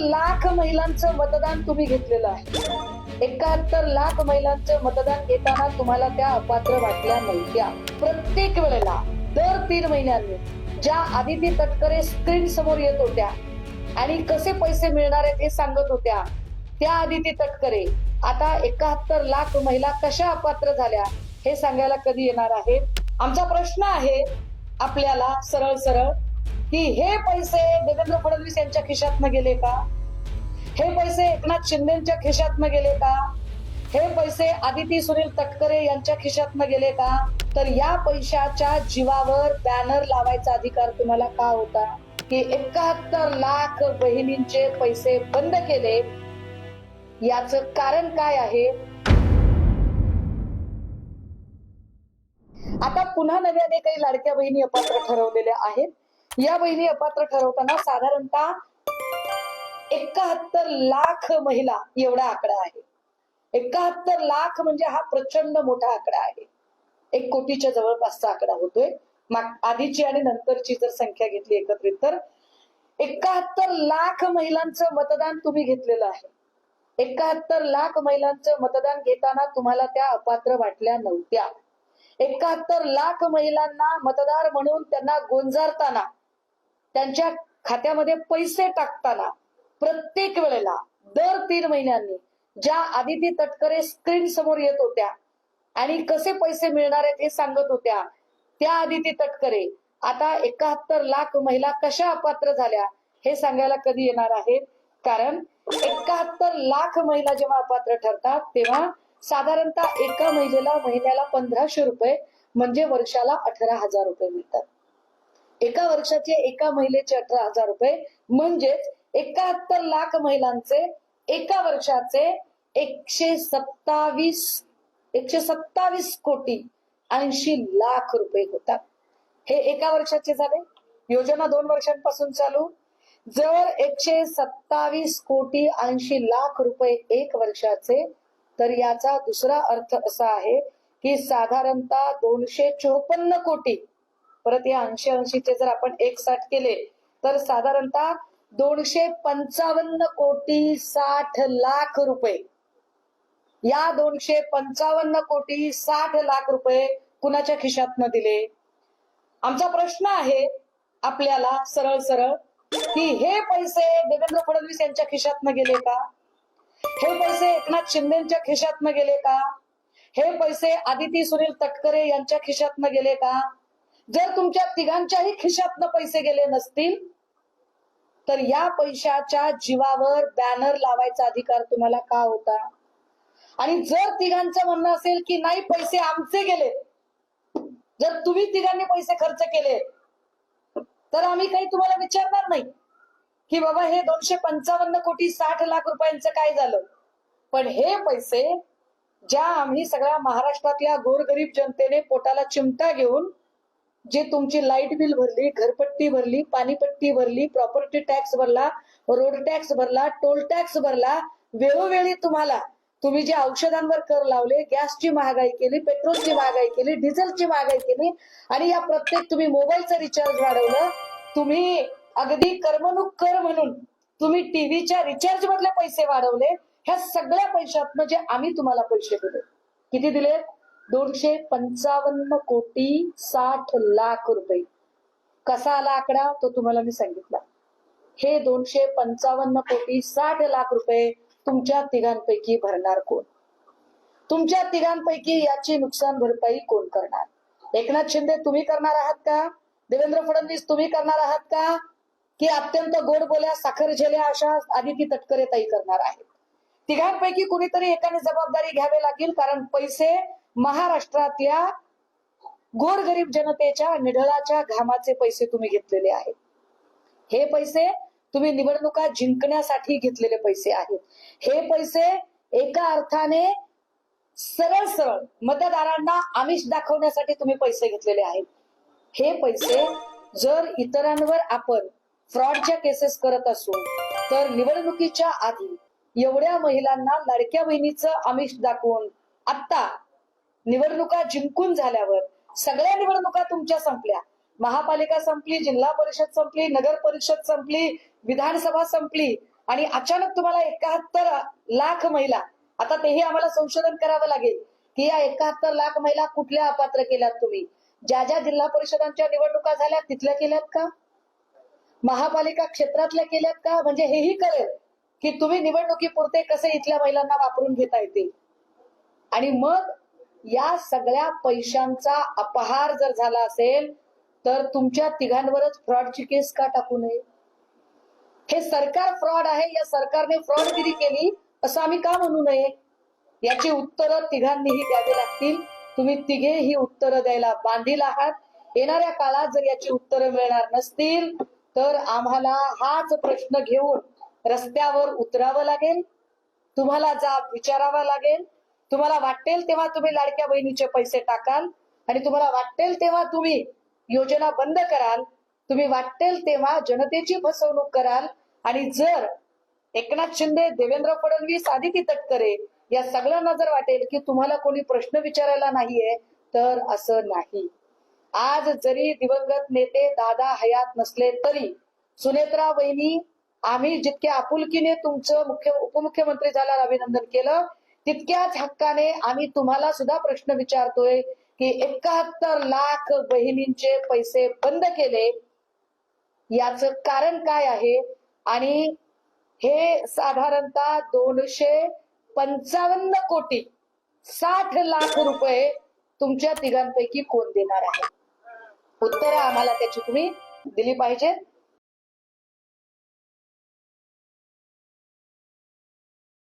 लाख महिलांचं मतदान तुम्ही घेतलेलं आहे। 71 लाख महिलांचं मतदान घेताना तुम्हाला त्या अपात्र वाटल्या नव्हत्या। प्रत्येक वेळेला दर 3 महिन्यांनी ज्या आदिती तटकरे स्क्रीन समोर येत होत्या आणि कसे पैसे मिळणार आहेत हे सांगत होत्या, त्या आदिती तटकरे आता 71 लाख महिला कशा अपात्र झाल्या हे सांगायला कधी येणार आहेत? आमचा प्रश्न आहे आपल्याला सरळ सरळ की हे पैसे देवेंद्र फडणवीस यांच्या खिशातनं गेले का? हे पैसे एकनाथ शिंदेच्या खिशातनं गेले का? हे पैसे आदिती सुनील तटकरे यांच्या खिशातनं गेले का? तर या पैशाच्या जीवावर बॅनर लावायचा अधिकार तुम्हाला का होता की 71 लाख बहिणींचे पैसे बंद केले? याचं कारण काय आहे? आता पुन्हा नव्याने काही लाडक्या बहिणी अपात्र ठरवलेल्या आहेत। या बहिणी अपात्र ठरवताना साधारणतः 71 लाख महिला एवढा आकडा आहे। 71 लाख म्हणजे हा प्रचंड मोठा आकडा आहे। 1 कोटीच्या जवळपासचा आकडा होतोय। आधीची आणि नंतरची जर संख्या घेतली एकत्रित तर 71 लाख महिलांचं मतदान तुम्ही घेतलेलं आहे। 71 लाख महिलांचं मतदान घेताना तुम्हाला त्या अपात्र वाटल्या नव्हत्या। 71 लाख महिलांना मतदार म्हणून त्यांना गोंजारताना, त्यांच्या खात्यामध्ये पैसे टाकताना प्रत्येक वेळेला दर 3 महिन्यांनी ज्या आदिती तटकरे स्क्रीन समोर येत होत्या आणि कसे पैसे मिळणार आहेत हे सांगत होत्या, त्या आदिती तटकरे आता 71 लाख महिला कशा अपात्र झाल्या हे सांगायला कधी येणार आहेत? कारण 71 लाख महिला जेव्हा अपात्र ठरतात तेव्हा साधारणतः एका महिलेला महिन्याला 1500 रुपये म्हणजे वर्षाला 18,000 रुपये मिळतात। एका वर्षाचे एका महिलेचे 18,000 रुपये म्हणजेच 71 लाख महिलांचे एका वर्षाचे 127 कोटी 80 लाख रुपये होतात। हे एका वर्षाचे झाले। योजना 2 वर्षांपासून चालू। जर 127 कोटी 80 लाख रुपये 1 वर्षाचे, तर याचा दुसरा अर्थ असा आहे की साधारणतः 254 कोटी, परत या 80 चे जर आपण 160 केले तर साधारणतः 255 कोटी 60 लाख रुपये। या 255 कोटी 60 लाख रुपये कुणाच्या खिशातनं दिले? आमचा प्रश्न आहे आपल्याला सरळ सरळ की हे पैसे देवेंद्र फडणवीस यांच्या खिशातनं गेले का? हे पैसे एकनाथ शिंदेच्या खिशातनं गेले का? हे पैसे आदिती सुनील तटकरे यांच्या खिशातनं गेले का? जर तुमच्या तिघांच्याही खिशातनं पैसे गेले नसतील तर या पैशाच्या जीवावर बॅनर लावायचा अधिकार तुम्हाला का होता? आणि जर तिघांचं म्हणणं असेल की नाही पैसे आमचे गेले, जर तुम्ही तिघांनी पैसे खर्च केले तर आम्ही काही तुम्हाला विचारणार नाही की बाबा हे 255 कोटी 60 लाख रुपयांचं काय झालं। पण हे पैसे ज्या आम्ही सगळ्या महाराष्ट्रातल्या गोरगरीब जनतेने पोटाला चिमटा घेऊन जे तुमची लाईट बिल भरली, घरपट्टी भरली, पाणीपट्टी भरली, प्रॉपर्टी टॅक्स भरला, रोड टॅक्स भरला, टोल टॅक्स भरला, वेळोवेळी तुम्ही जे औषधांवर कर लावले, गॅसची महागाई केली, पेट्रोलची महागाई केली, डिझेलची महागाई केली आणि या प्रत्येक तुम्ही मोबाईलचं रिचार्ज वाढवलं, तुम्ही अगदी करमणूक कर म्हणून तुम्ही टीव्हीच्या रिचार्ज मधले पैसे वाढवले। ह्या सगळ्या पैशातनं जे आम्ही तुम्हाला पैसे दिले, किती दिले? 255 कोटी 60 लाख रुपये। कसा आला आकडा तो तुम्हाला मी सांगितला। हे 255 कोटी 60 लाख रुपये तुमच्या तिघांपैकी भरणार कोण? तुमच्या तिघांपैकी याची नुकसान भरपाई कोण करणार? एकनाथ शिंदे तुम्ही करणार आहात का? देवेंद्र फडणवीस तुम्ही करणार आहात का? की अत्यंत गोड बोल्या साखर झेल्या अशा आदिती तटकरे ताई करणार आहेत? तिघांपैकी कुणीतरी एकाने जबाबदारी घ्यावी लागेल, कारण पैसे महाराष्ट्रातल्या गोरगरीब जनतेच्या निढळाच्या घामाचे पैसे तुम्ही घेतलेले आहेत। हे पैसे तुम्ही निवडणुका जिंकण्यासाठी घेतलेले पैसे आहेत। हे पैसे एका अर्थाने सरळ सरळ मतदारांना आमिष दाखवण्यासाठी तुम्ही पैसे घेतलेले आहेत। हे पैसे जर इतरांवर आपण फ्रॉडच्या केसेस करत असू तर निवडणुकीच्या आधी एवढ्या महिलांना लाडक्या बहिणीचं आमिष दाखवून आता निवडणुका जिंकून झाल्यावर, सगळ्या निवडणुका तुमच्या संपल्या, महापालिका संपली, जिल्हा परिषद संपली, नगर परिषद संपली, विधानसभा संपली, आणि अचानक तुम्हाला 71 लाख महिला, आता तेही आम्हाला संशोधन करावं लागेल की या 71 लाख महिला कुठल्या अपात्र केल्यात तुम्ही. ज्या ज्या जिल्हा परिषदांच्या निवडणुका झाल्या तिथल्या केल्यात का, महापालिका क्षेत्रातल्या केल्यात का, म्हणजे हेही कळेल की तुम्ही निवडणुकीपुरते कसे इथल्या महिलांना वापरून घेता येतील. आणि मग या सगळ्या पैशांचा अपहार जर झाला असेल तर तुमच्या तिघांवरच फ्रॉडची केस का टाकू नये. हे सरकार फ्रॉड आहे, या सरकारने फ्रॉडगिरी केली असं आम्ही का म्हणू नये. याची उत्तरं तिघांनीही द्यावी लागतील. तुम्ही तिघे ही उत्तरं द्यायला बांधील आहात. येणाऱ्या काळात जर याची उत्तरं मिळणार नसतील तर आम्हाला हाच प्रश्न घेऊन रस्त्यावर उतरावं लागेल. तुम्हाला जाब विचारावा लागेल. तुम्हाला वाटेल तेव्हा तुम्ही लाडक्या बहिणीचे पैसे टाकाल आणि तुम्हाला वाटेल तेव्हा तुम्ही योजना बंद कराल. तुम्ही वाटेल तेव्हा जनतेची फसवणूक कराल. आणि जर एकनाथ शिंदे, देवेंद्र फडणवीस, आदिती तटकरे या सगळ्यांना जर वाटेल की तुम्हाला कोणी प्रश्न विचारायला नाहीये तर असं नाही. आज जरी दिवंगत नेते दादा हयात नसले तरी सुनेत्रा वहिनी, आम्ही जितक्या आपुलकीने तुमचं उपमुख्यमंत्री झाल्यावर अभिनंदन केलं तितक्याच हक्काने आम्ही तुम्हाला सुद्धा प्रश्न विचारतोय की 71 लाख बहिणींचे पैसे बंद केले, याचं कारण काय आहे. आणि हे साधारणतः 255 कोटी 60 लाख रुपये तुमच्या तिघांपैकी कोण देणार आहे. उत्तरं आम्हाला त्याची तुम्ही दिली पाहिजेत.